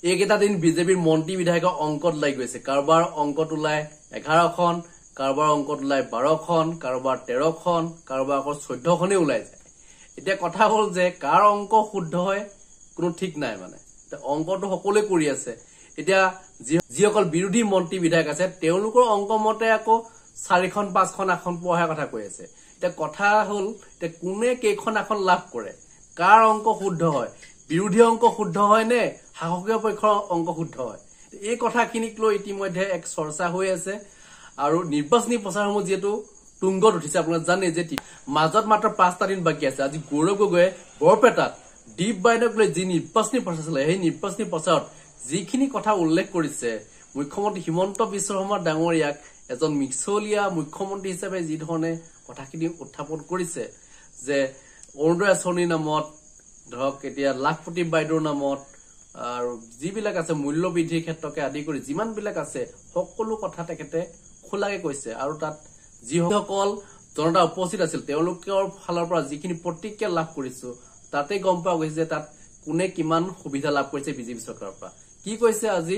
এইকেইটা দিন বিজেপিৰ মন্ত্ৰী বিধায়কৰ অংকত লাগি গৈছে। কাৰোবাৰ অংকত ওলাই 11খন, কাৰোবাৰ অংকত ওলাই 12খন, কাৰোবাৰ 13খন, কাৰোবাৰ আকৌ 14খনে ওলাই যায়। এতিয়া কথা হ'ল যে কাৰ অংক শুদ্ধ হয় কোনো ঠিক নাই। মানে অংকটো সকলোৱে কৰি আছে। এতিয়া যিসকল বিৰোধী মন্ত্ৰী বিধায়ক আছে তেওঁলোকৰ অংক মতে আকৌ 4খন 5খন আসন পোৱাৰ কথা কৈ আছে। এতিয়া কথা হ'ল এতিয়া কোনে কেইখন আসন লাভ কৰে, কাৰ অংক শুদ্ধ হয়, বিৰোধী অংক শুদ্ধ হয় নে শাসকীয় পক্ষৰ অংক শুদ্ধ হয়, এই কথাখিনিক লৈ ইতিমধ্যে এক চৰ্চা হৈ আছে। আৰু নিৰ্বাচনী প্ৰচাৰসমূহ যিহেতু তুংগত উঠিছে, আপোনালোকে জানে যে মাজত মাত্ৰ 5টা দিন বাকী আছে। আজি গৌৰৱ গগৈয়ে বৰপেটাত দীপ বাইনক লৈ যি নিৰ্বাচনী প্ৰচাৰ চলে সেই নিৰ্বাচনী প্ৰচাৰত যিখিনি কথা উল্লেখ কৰিছে, মুখ্যমন্ত্ৰী হিমন্ত বিশ্ব শৰ্মা ডাঙৰীয়াক এজন মিছলীয়া মুখ্যমন্ত্ৰী হিচাপে যি ধৰণে কথাখিনি উত্থাপন কৰিছে যে অৰুণোদয় আঁচনিৰ নামত ধৰক এতিয়া লাখপতি বাইদেউৰ নামত আৰু যিবিলাক আছে মূল্য বৃদ্ধিৰ ক্ষেত্ৰকে আদি কৰি যিমানবিলাক আছে সকলো কথা তেখেতে খোলাকে কৈছে। আৰু তাত যিসকল জনতা উপস্থিত আছিল তেওঁলোকৰ ফালৰ পৰা যিখিনি প্ৰতিক্ৰিয়া লাভ কৰিছো তাতে গম পোৱা গৈছে যে তাত কোনে কিমান সুবিধা লাভ কৰিছে বিজেপি চৰকাৰৰ পৰা। কি কৈছে আজি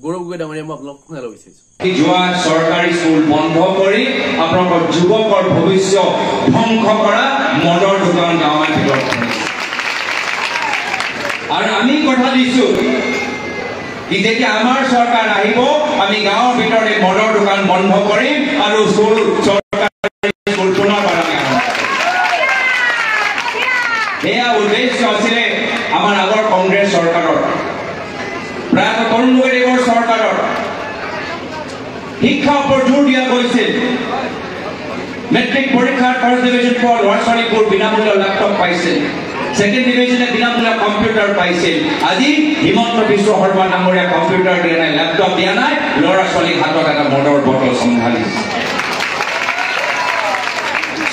গৌৰৱ গগৈ ডাঙৰীয়া, মই আপোনালোকক শুনাব বিচাৰিছো। যোৱা চৰকাৰী স্কুল বন্ধ কৰি আপোনালোকৰ যুৱকৰ ভৱিষ্যত ধ্বংস কৰা মদৰ দোকান গাঁৱৰ ভিতৰত। আৰু আমি কথা দিছো কি যেতিয়া আমাৰ চৰকাৰ আহিব আমি গাঁৱৰ ভিতৰত মদৰ দোকান বন্ধ কৰিম আৰু চৰকাৰী স্কুল পুনৰ সেয়া উদ্দেশ্য আছিলে আমাৰ আগৰ কংগ্ৰেছ চৰকাৰৰ, প্ৰায় তৰুণ গগৈদেৱৰ চৰকাৰৰ। শিক্ষাৰ ওপৰত জোৰ দিয়া গৈছিল। মেট্ৰিক পৰীক্ষাৰ ফাৰ্ষ্ট ডিভিজন পোৱা ল'ৰা ছোৱালীবোৰ বিনামূলীয়া লেপটপ পাইছিল, ছেকেণ্ড ডিভিজনে বিনামূলীয়া কম্পিউটাৰ পাইছিল। আজি হিমন্ত বিশ্ব শৰ্মা ডাঙৰীয়া কম্পিউটাৰ দিয়া নাই, লেপটপ দিয়া নাই, ল'ৰা ছোৱালীৰ হাতত এটা মদৰ বটল চম্ভালি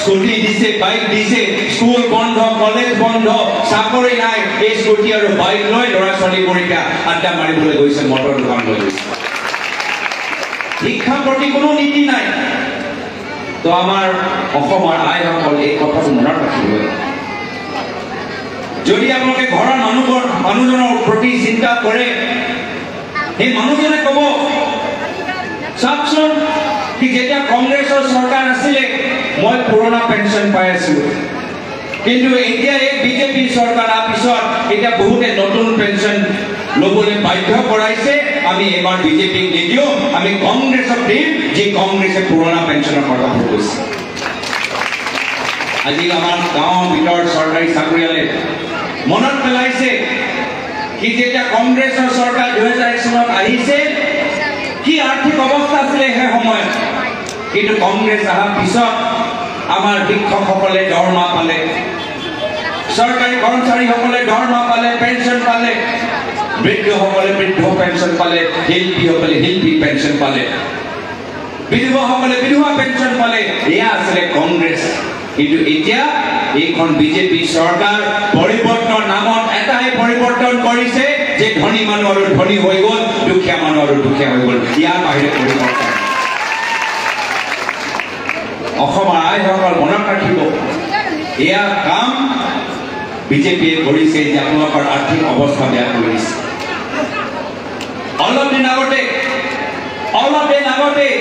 স্কুটি দিছে, বাইক দিছে, স্কুল বন্ধ, কলেজ বন্ধ, চাকৰি নাই, এই স্কুটি আৰু বাইক লৈ ল'ৰা ছোৱালীবোৰ এতিয়া আড্ডা মাৰিবলৈ গৈছে, মদৰ দোকান লৈ গৈছে। শিক্ষাৰ প্ৰতি কোনো নীতি নাই। তো আমাৰ অসমৰ আইসকল এই কথাটো মনত ৰাখিব। যদি আপোনালোকে ঘৰৰ মানুহজনৰ প্ৰতি চিন্তা কৰে, সেই মানুহজনে ক'ব চাওকচোন কি যেতিয়া কংগ্ৰেছৰ চৰকাৰ আছিলে মই পুৰণা পেঞ্চন পাই আছিলো, কিন্তু এতিয়া এই বিজেপি চৰকাৰ অহাৰ পিছত এতিয়া বহুতে নতুন পেঞ্চন ল'বলৈ বাধ্য কৰাইছে। আমি এবাৰ বিজেপিক নিদিওঁ, আমি কংগ্ৰেছক দিম, যি কংগ্ৰেছে পুৰণা পেঞ্চনৰ কথা কৈছে। আজি আমাৰ গাঁৱৰ ভিতৰত চৰকাৰী চাকৰিয়ালে মনত পেলাইছে কি যেতিয়া কংগ্ৰেছৰ চৰকাৰ 2001 চনত আহিছে কি আৰ্থিক অৱস্থা আছিলে সেই সময়ত, কিন্তু কংগ্ৰেছ অহাৰ পিছত আমাৰ শিক্ষকসকলে দৰমহা পালে, চৰকাৰী কৰ্মচাৰীসকলে দৰমহা পালে, পেঞ্চন পালে, বৃদ্ধসকলে বৃদ্ধ পেঞ্চন পালে, শিল্পীসকলে শিল্পী পেঞ্চন পালে, বিধৱাসকলে বিধৱা পেঞ্চন পালে। এয়া আছিলে কংগ্ৰেছ। কিন্তু এতিয়া এইখন বিজেপি চৰকাৰ পৰিৱৰ্তনৰ নামত এটাই পৰিৱৰ্তন কৰিছে যে ধনী মানুহ আৰু ধনী হৈ গ'ল, দুখীয়া মানুহ আৰু দুখীয়া হৈ গ'ল। ইয়াৰ বাহিৰে পৰিৱৰ্তন। অসমৰ আইসকল মনত ৰাখিব, এয়া কাম বিজেপিয়ে কৰিছে যে আপোনালোকৰ আৰ্থিক অৱস্থা বেয়া কৰিছে। অলপ দিন আগতে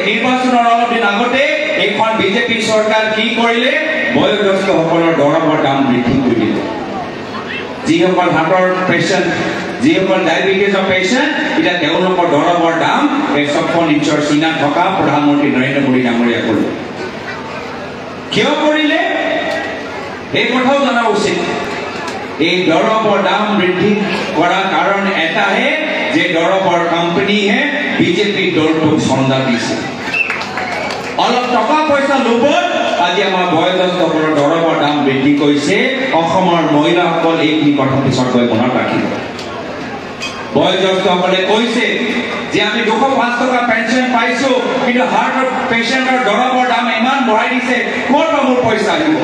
নিৰ্বাচনৰ অলপ দিন আগতে এইখন বিজেপি চৰকাৰ কি কৰিলে, বয়োজ্যেষ্ঠসকলৰ দৰৱৰ দাম বৃদ্ধি কৰি দিলে। যিসকল হাৰ্টৰ পেচেণ্ট, যিসকল ডায়েবেটিছৰ পেচেণ্ট, এতিয়া তেওঁলোকৰ দৰৱৰ দাম 56 ইঞ্চৰ চীনাত থকা প্ৰধানমন্ত্ৰী নৰেন্দ্ৰ মোদী ডাঙৰীয়া কৰিলে। কিয় কৰিলে এই কথাও জনা উচিত। এই দৰৱৰ দাম বৃদ্ধি কৰাৰ কাৰণ এটাহে যে দৰৱৰ কোম্পানীহে বিজেপি দলটোক চন্দা দিছে। অলপ টকা পইচা লোভত আজি আমাৰ বয়োজ্যেষ্ঠসকলৰ দৰৱৰ দাম বৃদ্ধি কৰিছে। অসমৰ মহিলাসকল এইখিনি কথা পিছত গৈ মনত ৰাখিব। বয়োজ্যেষ্ঠসকলে কৈছে যে আমি 205 টকা পেঞ্চন পাইছো, কিন্তু হাৰ্টৰ পেচেণ্টৰ দৰৱৰ দাম ইমান বঢ়াই দিছে, ক'ৰ পৰা মোৰ পইচা আহিব?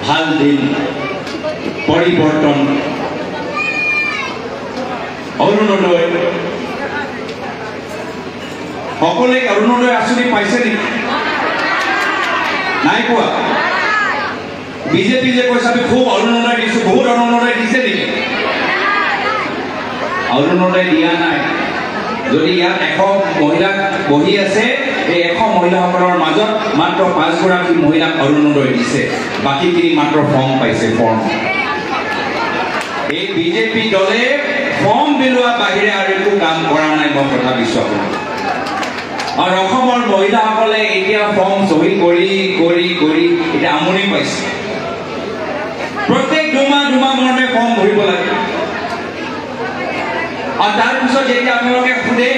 ভাল দিন পৰিৱৰ্তন। অৰুণোদয় সকলে অৰুণোদয় আঁচনি পাইছে নেকি? নাই পোৱা। বিজেপি যে কৈছে আমি খুব অৰুণোদয় দিছো, বহুত অৰুণোদয় দিয়া নাই যদি ইয়াত 100 মহিলা বহি আছে এই 100 মহিলাসকলৰ মাজত মাত্ৰ 5 গৰাকী মহিলাক অৰুণোদয় দিছে বাকীখিনি মাত্ৰ ফৰ্ম পাইছে ফৰ্ম এই বিজেপি দলে ফৰ্ম বিলোৱা বাহিৰে আৰু একো কাম কৰা নাই মই কথা বিশ্বাস কৰোঁ আৰু অসমৰ মহিলাসকলে এতিয়া ফৰ্ম চহী কৰি এতিয়া আমনি পাইছে প্ৰত্যেক দুমাহ মৰণে ফৰ্ম ভৰিব লাগে আৰু তাৰপিছত যেতিয়া আপোনালোকে সোধে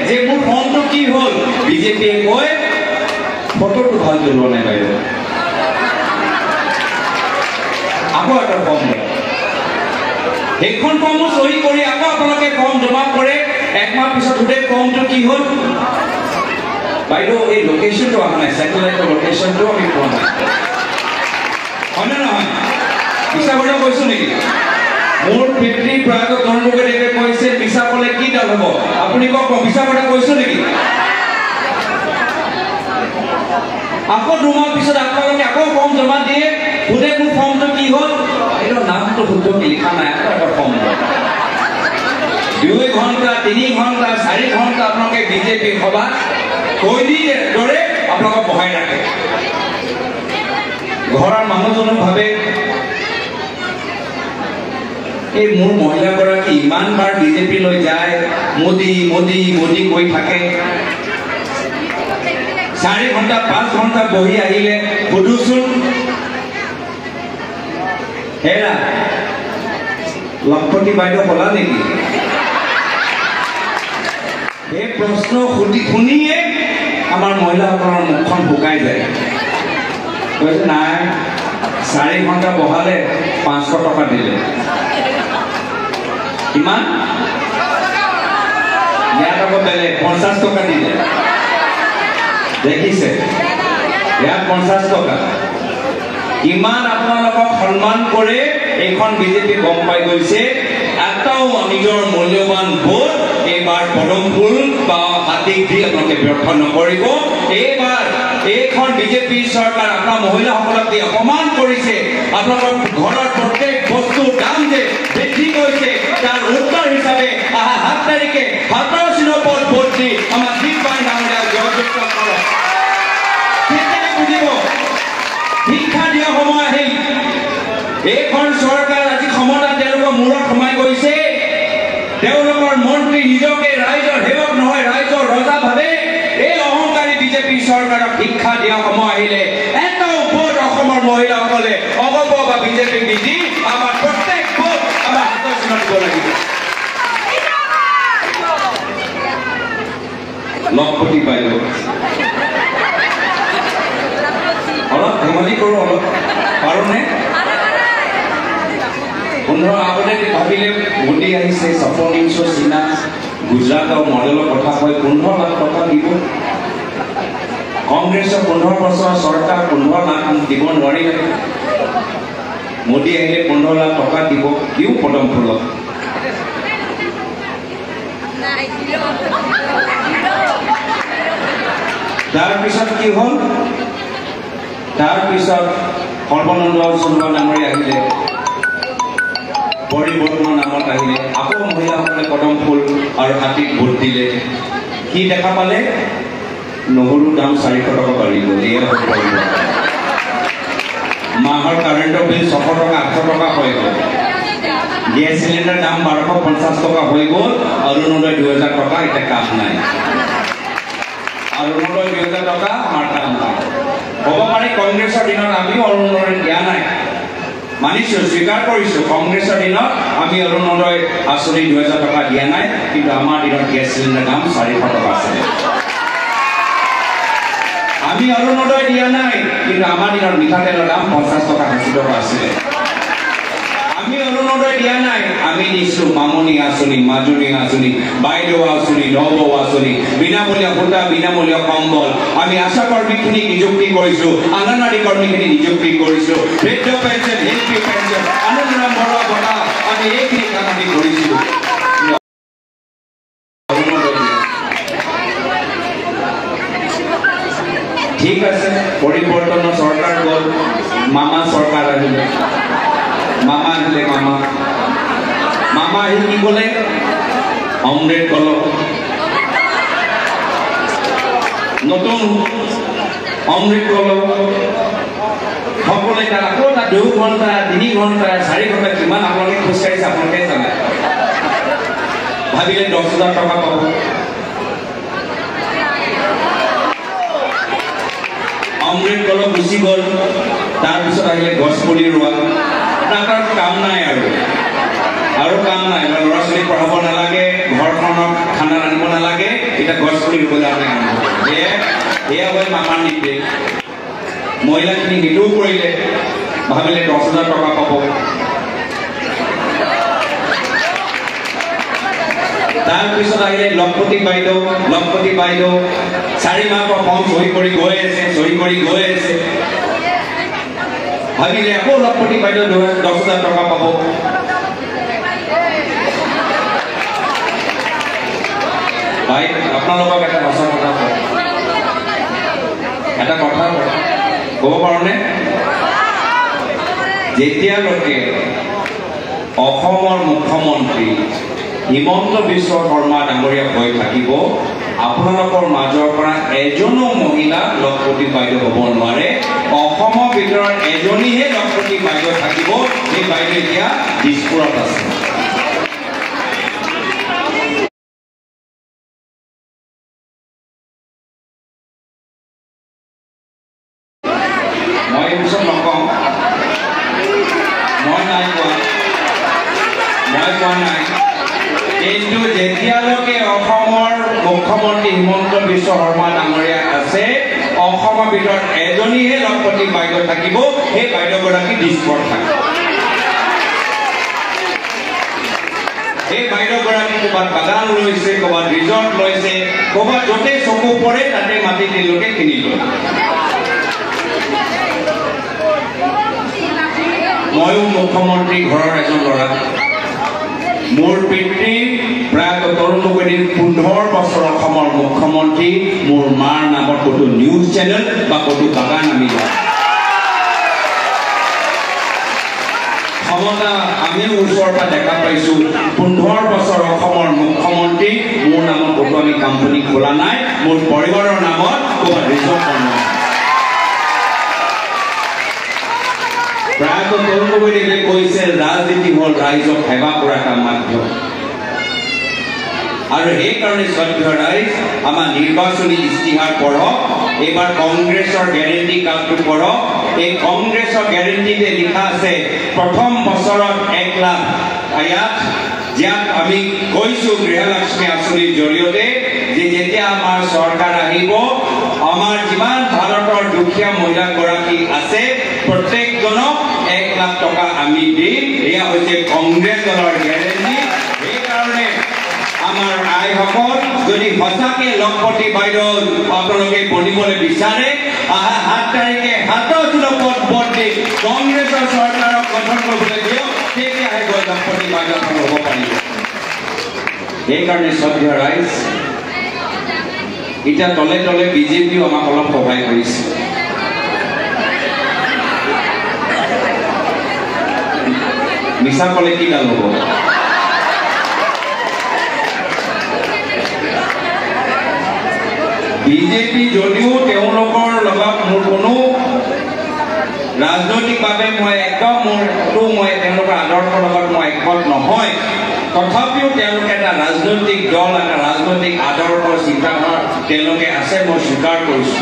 যে মোৰ ফৰ্মটো কি হ'ল বিজেপিয়ে কয় ফটোটো ভাল তুলিব নাই বাইদেউ আকৌ এটা ফৰ্ম সেইখন ফৰ্মো চহী কৰি আকৌ আপোনালোকে ফৰ্ম জমা কৰে একমাহ পিছত সোধে ফৰ্মটো কি হ'ল বাইদেউ এই লোকেশ্যনটো অহা নাই ছেটেলাইটৰ লোকেশ্যনটো আমি পোৱা নাই হয়নে নহয় মিছা কথা কৈছো নেকি মোৰ পিতৃ প্ৰয়াত তৰুণগদেৱে কৈছে মিছা ক'লে কি ডাল হ'ব আপুনি কওক মিছা কথা কৈছো নেকি আকৌ দুমাহ পিছত আপোনালোকে আকৌ ফৰ্ম জমা দিয়ে সোধে মোৰ ফৰ্মটো কি হ'ল এইটো নামটো শুদ্ধকৈ লিখা নাই আকৌ এটা ফৰ্ম 2 ঘণ্টা 3 ঘণ্টা 4 ঘণ্টা আপোনালোকে বিজেপি সভা কৈদিৰ দৰে আপোনালোকক বহাই ৰাখে ঘৰৰ মানুহজনো ভাবে এই মোৰ মহিলাগৰাকী ইমানবাৰ বিজেপি লৈ যায় মোদী কৈ থাকে 4 ঘণ্টা 5 ঘণ্টা বহি আহিলে সুধোচোন হেৰা লক্ষপতি বাইদেউ ক'লা নেকি এই প্ৰশ্ন শুনিয়ে আমাৰ মহিলাসকলৰ মুখখন শুকাই যায় কৈছে নাই 4 ঘণ্টা বহালে 500 টকা দিলে কিমান ইয়াত আকৌ বেলেগ 50 টকা দিলে দেখিছে ইয়াত 50 টকা ইমান আপোনালোকক সন্মান কৰে এইখন বিজেপি গম পাই গৈছে এটাও নিজৰ মূল্যৱান ভোট এইবাৰ পদম ফুল বা হাতীক দি আপোনালোকে ব্যৰ্থ নকৰিব এইবাৰ এইখন বিজেপি চৰকাৰ আপোনাৰ মহিলাসকলক দি অপমান কৰিছে আপোনালোকৰ ঘৰৰ প্ৰত্যেক বস্তুৰ দাম যে বৃদ্ধি কৰিছে তাৰ উত্তৰ হিচাপে অহা 7 তাৰিখে হাতৰ চিনপত ভোট দি আমাৰ দীপবাই ডাঙৰীয়াক জয়যুক্ত কৰক কেতিয়াকে বুজিব শিক্ষা দিয়া সময় আহিল এইখন চৰকাৰ আজি ক্ষমতাত তেওঁলোকৰ মূৰত সোমাই গৈছে তেওঁলোকৰ মন্ত্ৰী নিজকে ৰাইজৰ সেৱক নহয় ৰাইজৰ ৰজা ভাবে এই অহংকাৰী বিজেপি চৰকাৰক শিক্ষা দিয়া সময় আহিলে এটাও ভোট অসমৰ মহিলাসকলে অগপ বা বিজেপিক দি আমাৰ প্ৰত্যেক ভোট আমাৰ হাতৰ চিনত দিব লাগিব লক্ষপতি বাইদেউ অলপ ধেমালি কৰোঁ অলপ পাৰোঁনে 15 আগতে ভাবিলে মোদী আহিছে সপনিংশ সিনা গুজৰাট আৰু মডেলৰ কথা কৈ 15 লাখ টকা দিব কংগ্ৰেছৰ 15 বছৰ চৰকাৰ 15 লাখ দিব নোৱাৰিলে মোদী আহিলে 15 লাখ টকা দিব দিওঁ পদম ফুলত তাৰপিছত কি হ'ল তাৰপিছত সৰ্বানন্দ সোণোৱাল ডাঙৰীয়া আহিলে পৰিৱৰ্তনৰ নামত আহিলে আকৌ মহিলাসকলে কদম ফুল আৰু হাতীক ভোট দিলে কি দেখা পালে নহৰুৰ দাম 400 টকা বাঢ়িব মাহৰ কাৰেণ্টৰ বিল 600 টকা 800 টকা হৈ গ'ল গেছ চিলিণ্ডাৰ দাম 1250 টকা হৈ গ'ল অৰুণোদয় 2000 টকা এতিয়া কাম নাই অৰুণোদয় 2000 টকা আমাৰ কাম নাই হ'ব পাৰে কংগ্ৰেছৰ দিনত আমিও অৰুণোদয় দিয়া নাই মানিছো স্বীকাৰ কৰিছো কংগ্ৰেছৰ দিনত আমি অৰুণোদয় আঁচনি 2000 টকা দিয়া নাই কিন্তু আমাৰ দিনত গেছ চিলিণ্ডাৰ দাম 400 টকা আছিল আমি অৰুণোদয় দিয়া নাই কিন্তু আমাৰ দিনত মিঠাতেলৰ দাম 50 টকা 60 টকা আছিল আমি অৰুণোদয় দিয়া নাই আমি দিছো মামনি আঁচনি মাজুলী আঁচনি বাইদেউ আঁচনি নবৌ আঁচনি বিনামূলীয়া সূতা বিনামূলীয়া কম্বল আমি আশা কৰ্মীখিনিক নিযুক্তি কৰিছো অংগনবাড়ী কৰ্মীখিনি নিযুক্তি কৰিছো বৃদ্ধ pension health pension Anandaram Barua বঁটা আমি এইখিনি কাম আমি কৰিছিলো ঠিক আছে পৰিৱৰ্তনৰ চৰকাৰ গ'ল মামা চৰকাৰ আহিলে মামা আহিলে মামা মামা আহি কি ক'লে অমৃত কলক নতুন অমৃত কলক সকলে তাত আকৌ তাত 2 ঘণ্টা 3 ঘণ্টা 4 ঘণ্টা কিমান আপোনালোকে খোজকাঢ়িছে আপোনালোকে জানে ভাবিলে 10,000 টকা পাব অমৃত কলক গুচি গ'ল তাৰপিছত আহিলে গছ পুলি ৰোৱা তাৰ কাম নাই আৰু কাম নাই ল'ৰা ছোৱালী পঢ়াব নালাগে ঘৰখনত খানা ৰান্ধিব নালাগে এতিয়া গছ পুলি ৰুবলৈ আৰম্ভ কৰিলে এয়া হ'ল মামাৰ নীতি মহিলাখিনি সেইটোও কৰিলে ভাবিলে 10,000 টকা পাব তাৰপিছত আহিলে লখপতি বাইদেউ 4 মাহৰ ফৰ্ম চহী কৰি গৈ আছে ভাবিলে আকৌ লখপতি বাইদেউ 10,000 টকা পাব ভাই আপোনালোকক এটা সঁচা কথা ক'ব পাৰোনে যেতিয়ালৈকে অসমৰ মুখ্যমন্ত্ৰী হিমন্ত বিশ্ব শৰ্মা ডাঙৰীয়া হৈ থাকিব আপোনালোকৰ মাজৰ পৰা এজনো মহিলা লখপতি বাইদেউ হ'ব নোৱাৰে অসমৰ ভিতৰত এজনীহে লখপতি বাইদেউ থাকিব সেই বাইদেউ এতিয়া দিছপুৰত আছে মই এইবছৰ নকওঁ মই কোৱা নাই কিন্তু যেতিয়ালৈকে অসমৰ মুখ্যমন্ত্ৰী হিমন্ত বিশ্ব শৰ্মা ডাঙৰীয়া আছে অসমৰ ভিতৰত এজনীহে লখপতি বাইদেউ থাকিব সেই বাইদেউগৰাকী দিছপুৰত থাকিব সেই বাইদেউগৰাকী ক'ৰবাত বাগান লৈছে ক'ৰবাত ৰিজৰ্ট লৈছে ক'ৰবাত য'তেই চকু পৰে তাতে মাটি তেওঁলোকে কিনি লয় ময়ো মুখ্যমন্ত্ৰী ঘৰৰ এজন ল'ৰা মোৰ পিতৃ প্ৰায় তৰুণ গগৈৰ 15 বছৰ অসমৰ মুখ্যমন্ত্ৰী মোৰ মাৰ নামত ক'তো নিউজ চেনেল বা ক'তো বাগান আমি ক্ষমতা আমিও ওচৰৰ পৰা দেখা পাইছোঁ 15 বছৰ অসমৰ মুখ্যমন্ত্ৰী মোৰ নামত ক'তো আমি কোম্পানী খোলা নাই মোৰ পৰিবাৰৰ নামত ক'ৰবাত ৰিজৰ্ট বনোৱা প্ৰায় তৰুণ গগৈয়ে কৈছে ৰাজনীতি হ'ল ৰাইজক সেৱা কৰা এটা মাধ্যম আৰু সেইকাৰণে শ্ৰদ্ধেয় ৰাইজ আমাৰ নিৰ্বাচনী ইস্তিহাৰ পঢ়ক এইবাৰ কংগ্ৰেছৰ গেৰেণ্টি কাৰ্ডটো পঢ়ক এই কংগ্ৰেছৰ গেৰেণ্টিতে লিখা আছে প্ৰথম বছৰত 1 লাখ ইয়াত আমি কৈছোঁ গৃহলক্ষ্মী আঁচনিৰ জৰিয়তে যে যেতিয়া আমাৰ চৰকাৰ আহিব আমাৰ যিমান ভাৰতৰ দুখীয়া মহিলাগৰাকী আছে প্ৰত্যেকজনক 1 লাখ টকা আমি দিম এয়া হৈছে কংগ্ৰেছ দলৰ গেৰেণ্টি সেইকাৰণে আমাৰ আইসকল যদি সঁচাকে লখপতি বাইদেউ আপোনালোকে বনিবলৈ বিচাৰে অহা 7 তাৰিখে হাতৰ জোপত ভোট দি কংগ্ৰেছৰ চৰকাৰক গঠন কৰিবলৈ দিয়ক তেতিয়াহে গৈ লখপতি বাইদেউ হ'ব পাৰিব সেইকাৰণে শ্ৰদ্ধেয় ৰাইজ এতিয়া তলে তলে বিজেপিও আমাক অলপ সহায় কৰিছে মিছা ক'লে কি ডাল হ'ব বিজেপি যদিও তেওঁলোকৰ লগত মোৰ কোনো ৰাজনৈতিকভাৱে মই তেওঁলোকৰ আদৰ্শৰ লগত মই একমত নহয় তথাপিও তেওঁলোকে এটা ৰাজনৈতিক দল এটা ৰাজনৈতিক আদৰ্শ চিন্তাধাৰা তেওঁলোকে আছে মই স্বীকাৰ কৰিছোঁ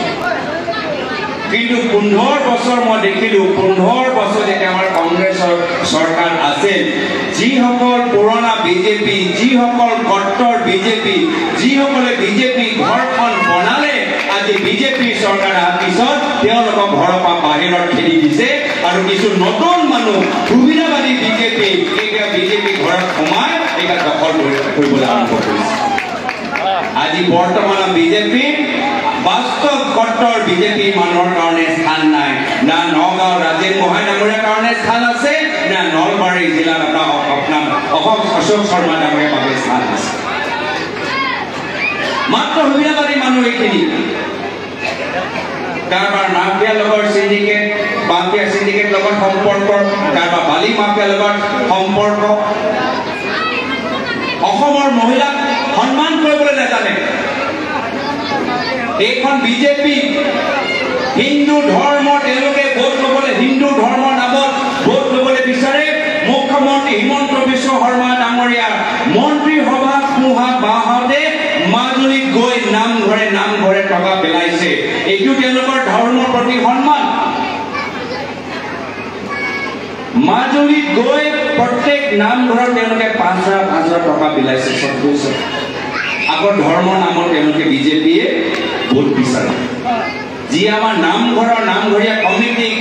কিন্তু 15 বছৰ মই দেখিলোঁ 15 বছৰ যেতিয়া আমাৰ কংগ্ৰেছৰ চৰকাৰ আছিল যিসকল পুৰণা বিজেপি যিসকল কট্টৰ বিজেপি যিসকলে বিজেপি ঘৰখন বনালে আজি বিজেপি চৰকাৰ অহাৰ পিছত তেওঁলোকক ঘৰৰ পৰা বাহিৰত ঠেলি দিছে আৰু কিছু নতুন মানুহ সুবিধাবাদী বিজেপি এতিয়া বিজেপি ঘৰত সোমাই এটা দখল কৰিবলৈ আৰম্ভ কৰিছে আজি বৰ্তমান বিজেপি বাস্তৱ কট্টৰ বিজেপি মানুহৰ কাৰণে স্থান নাই না নগাঁও ৰাজেন গোহাঁই ডাঙৰীয়াৰ কাৰণে স্থান আছে না নলবাৰী জিলাৰ আপোনাৰ অশোক শৰ্মা ডাঙৰীয়াৰ বাবে স্থান আছে মাত্ৰ সুবিধাবাদী মানুহ এইখিনি কাৰোবাৰ মাফিয়াৰ লগত সিন্ডিকেট মাফিয়া সিন্ডিকেট লগত সম্পৰ্ক কাৰোবাৰ বালি মাফিয়াৰ লগত সম্পৰ্ক অসমৰ মহিলাক সন্মান কৰিবলৈ নাজানে। এইখন বিজেপি হিন্দু ধৰ্ম তেওঁলোকে ভোট ল'বলৈ হিন্দু ধৰ্মৰ নামত ভোট ল'বলৈ বিচাৰে। মুখ্যমন্ত্ৰী হিমন্ত বিশ্ব শৰ্মা ডাঙৰীয়া মন্ত্ৰী সভা সোহা বাহতে মাজুলীত গৈ নামঘৰে টকা পেলাইছে। এইটো তেওঁলোকৰ ধৰ্মৰ প্ৰতি সন্মান। মাজুলীত গৈ প্ৰত্যেক নামঘৰত তেওঁলোকে 5,000 টকা বিলাইছে। আগৰ ধৰ্মৰ নামত তেওঁলোকে বিজেপিয়ে ভোট বিচাৰে। যি আমাৰ নামঘৰীয়া কমিটিক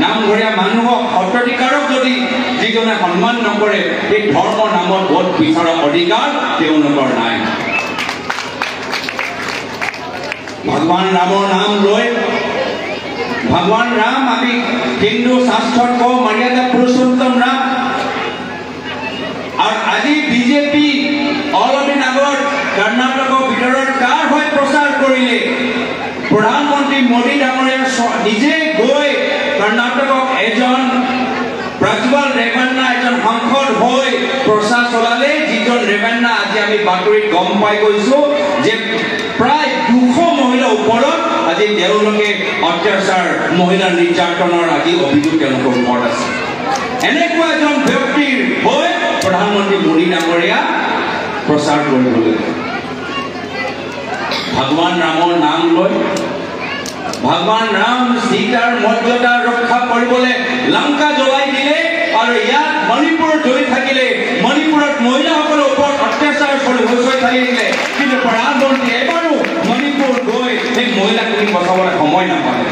নামঘৰীয়া মানুহক সত্ৰাধিকাৰক যদি যিজনে সন্মান নকৰে এই ধৰ্মৰ নামত ভোট বিচৰাৰ অধিকাৰ তেওঁলোকৰ নাই। ভগৱান ৰামৰ নাম লৈ ভগৱান ৰাম আমি হিন্দু শাস্ত্ৰত কওঁ মৰ্যাদা পুৰুষোত্তম ৰাম। আৰু আজি বিজেপি অলপদিন আগত কৰ্ণাটকৰ ভিতৰত কাৰ হৈ প্ৰচাৰ কৰিলে প্ৰধানমন্ত্ৰী মোদী ডাঙৰীয়া নিজে গৈ কৰ্ণাটকক এজন প্ৰজ্বল ৰেৱন্না এজন সাংসদ হৈ প্ৰচাৰ চলালে। যিজন ৰেৱন্না আজি আমি বাতৰিত গম পাই গৈছো যে প্ৰায় 200 মহিলাৰ ওপৰত আজি তেওঁলোকে অত্যাচাৰ মহিলা নিৰ্যাতনৰ আজি অভিযোগ তেওঁলোকৰ ওপৰত আছে। এনেকুৱা এজন ব্যক্তিৰ হৈ প্ৰধানমন্ত্ৰী মোদী ডাঙৰীয়া প্ৰচাৰ কৰিবলৈ ভগৱান ৰামৰ নাম লৈ ভগৱান ৰাম সীতাৰ মৰ্যাদা ৰক্ষা কৰিবলৈ লংকা জ্বলাই দিলে। আৰু ইয়াত মণিপুৰত জ্বলি থাকিলে মণিপুৰত মহিলাসকলৰ ওপৰত অত্যাচাৰ হৈ থাকিলে। কিন্তু প্ৰধানমন্ত্ৰী এবাৰো মণিপুৰ গৈ সেই মহিলাখিনিক বচাবলৈ সময় নাপালে।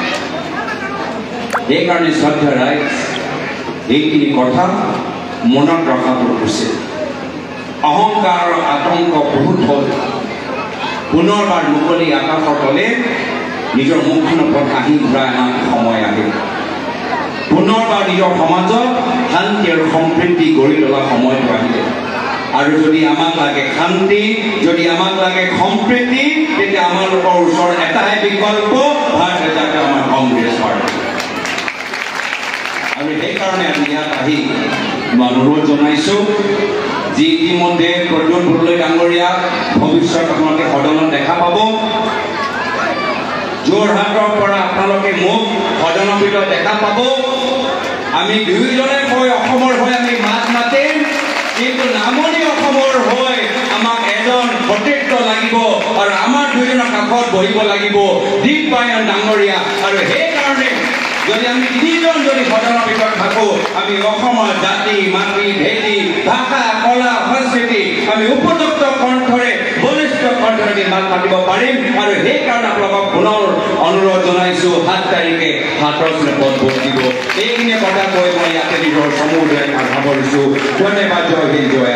সেইকাৰণে শ্ৰদ্ধা ৰাইজ এইখিনি কথা মনত ৰখাটো উচিত। অহংকাৰ আতংক বহুত হ'ল। পুনৰবাৰ মুকলি আকাশৰ তলে নিজৰ মুখখনৰ ওপৰত হাঁহি ঘূৰাই অনা সময় আহিল। পুনৰবাৰ নিজৰ সমাজত শান্তি আৰু সম্প্ৰীতি গঢ়ি তোলা সময়টো আহিলে। আৰু যদি আমাক লাগে শান্তি যদি আমাক লাগে সম্প্ৰীতি তেতিয়া আমালোকৰ ওচৰত এটাই বিকল্প ভাৰতীয় জাতীয় আমাৰ কংগ্ৰেছ পাৰ্টি। আৰু সেইকাৰণে আমি ইয়াত আহি মই অনুৰোধ জনাইছো যি ইতিমধ্যে প্ৰদ্যুৎ বৰদলৈ ডাঙৰীয়া ভৱিষ্যত আপোনালোকে সদনত দেখা পাব। যোৰহাটৰ পৰা আপোনালোকে মোক সদনৰ ভিতৰত দেখা পাব। আমি দুয়োজনে হৈ অসমৰ হৈ আমি মাত মাতিম, কিন্তু নামনি অসমৰ হৈ আমাক এজন সতীৰ্থ লাগিব আৰু আমাৰ দুয়োজনৰ কাষত বহিব লাগিব দীপবায়ন ডাঙৰীয়া। আৰু সেইকাৰণে যদি আমি তিনিজন যদি সদনৰ ভিতৰত থাকো আমি অসমৰ জাতি মাটি ভেটি ভাষা কলা সংস্কৃতি আমি উপযুক্ত কণ্ঠৰে বলিষ্ঠ কণ্ঠৰে মাত মাতিব পাৰিম। আৰু সেইকাৰণে আপোনালোকক পুনৰ অনুৰোধ জনাইছো 7 তাৰিখে হাতৰ স্লেপত ভোট দিব। এইখিনি কথা কৈ মই ইয়াতে নিজৰ সমূহ সামৰিছো। ধন্যবাদ। জয় হিন্দ জয়।